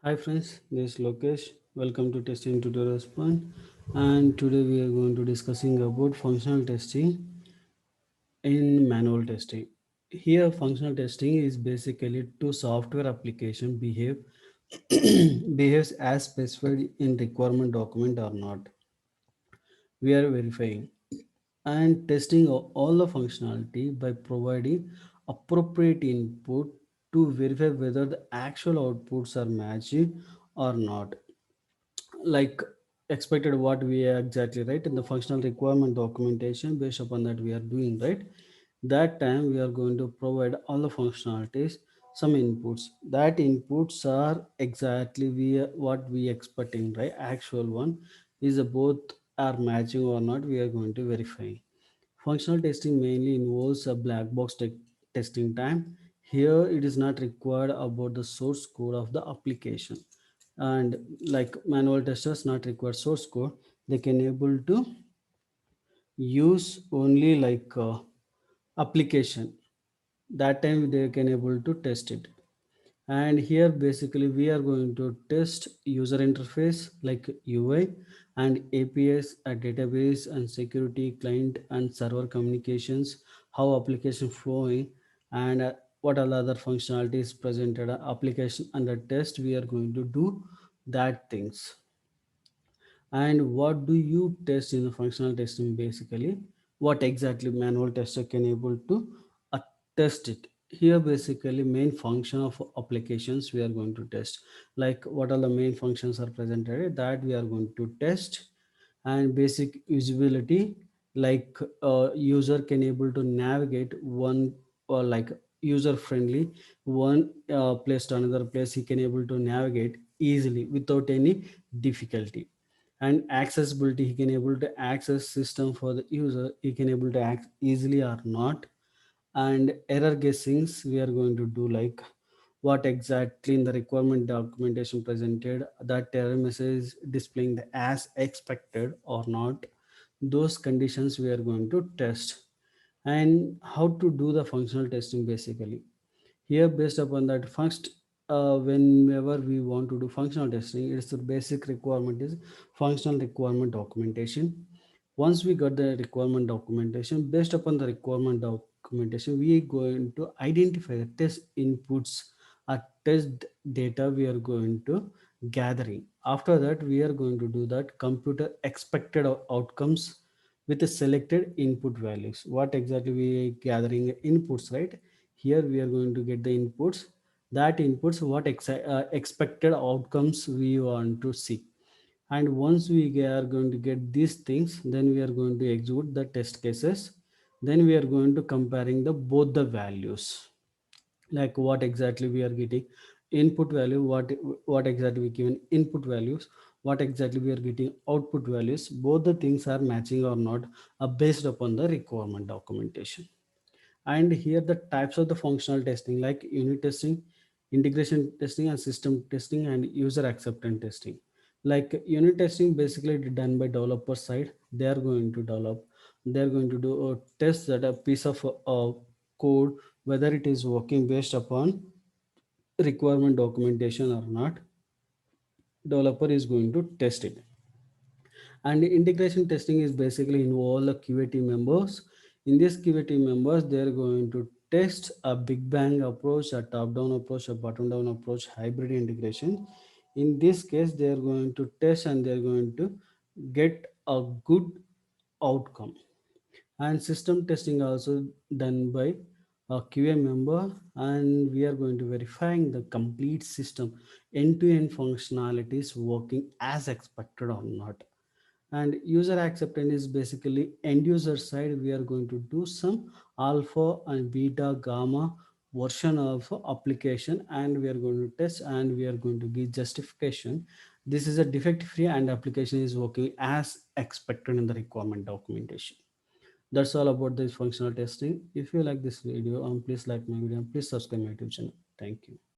Hi friends, this is Lokesh. Welcome to Testing Tutorials Point. And today we are going to discussing about functional testing in manual testing. Here, functional testing is basically two software application behaves as specified in requirement document or not. We are verifying and testing all the functionality by providing appropriate input to verify whether the actual outputs are matching or not, like expected what we are exactly right in the functional requirement documentation. Based upon that we are doing right, that time we are going to provide all the functionalities, some inputs. That inputs are exactly what we expecting, right? Actual one is both are matching or not, we are going to verify. Functional testing mainly involves a black box testing time. Here, it is not required about the source code of the application, and like manual testers not require source code, they can able to use only application. That time they can able to test it. And here basically we are going to test user interface like UI and APIs, a database and security, client and server communications, how application flowing, and what are the other functionalities presented application under test. We are going to do that things. And what do you test in the functional testing? Basically what exactly manual tester can able to test it. Here basically main function of applications we are going to test, like what are the main functions are presented that we are going to test. And basic usability, like user can able to navigate one, or like user friendly one place to another place, he can able to navigate easily without any difficulty. And accessibility, he can able to access system for the user, he can able to access easily or not. And error guessings we are going to do, like what exactly in the requirement documentation presented, that error message displaying the as expected or not, those conditions we are going to test. And how to do the functional testing basically. Here based upon that, first whenever we want to do functional testing, it's the basic requirement is functional requirement documentation. Once we got the requirement documentation, based upon the requirement documentation we are going to identify the test inputs or test data we are going to gathering. After that we are going to do that computer expected outcomes with the selected input values. What exactly we are gathering inputs, right? Here we are going to get the inputs, that inputs what expected outcomes we want to see. And once we are going to get these things, then we are going to execute the test cases. Then we are going to comparing the both the values, like what exactly we are getting input value, what exactly we given input values, what exactly we are getting output values, both the things are matching or not, based upon the requirement documentation. And here the types of the functional testing, like unit testing, integration testing and system testing and user acceptance testing. Like unit testing basically done by developer side, they are going to develop, they are going to do a test that a piece of code whether it is working based upon requirement documentation or not, developer is going to test it. And integration testing is basically involve the QA team members. In this QA team members, they are going to test a big bang approach, a top down approach, a bottom down approach, hybrid integration. In this case, they are going to test and they are going to get a good outcome. And system testing also done by a QA member, and we are going to verifying the complete system end-to-end functionalities working as expected or not. And user acceptance is basically end user side, we are going to do some alpha and beta gamma version of application, and we are going to test and we are going to give justification. This is a defect free and application is working as expected in the requirement documentation. That's all about this functional testing. If you like this video, please like my video and please subscribe my YouTube channel. Thank you.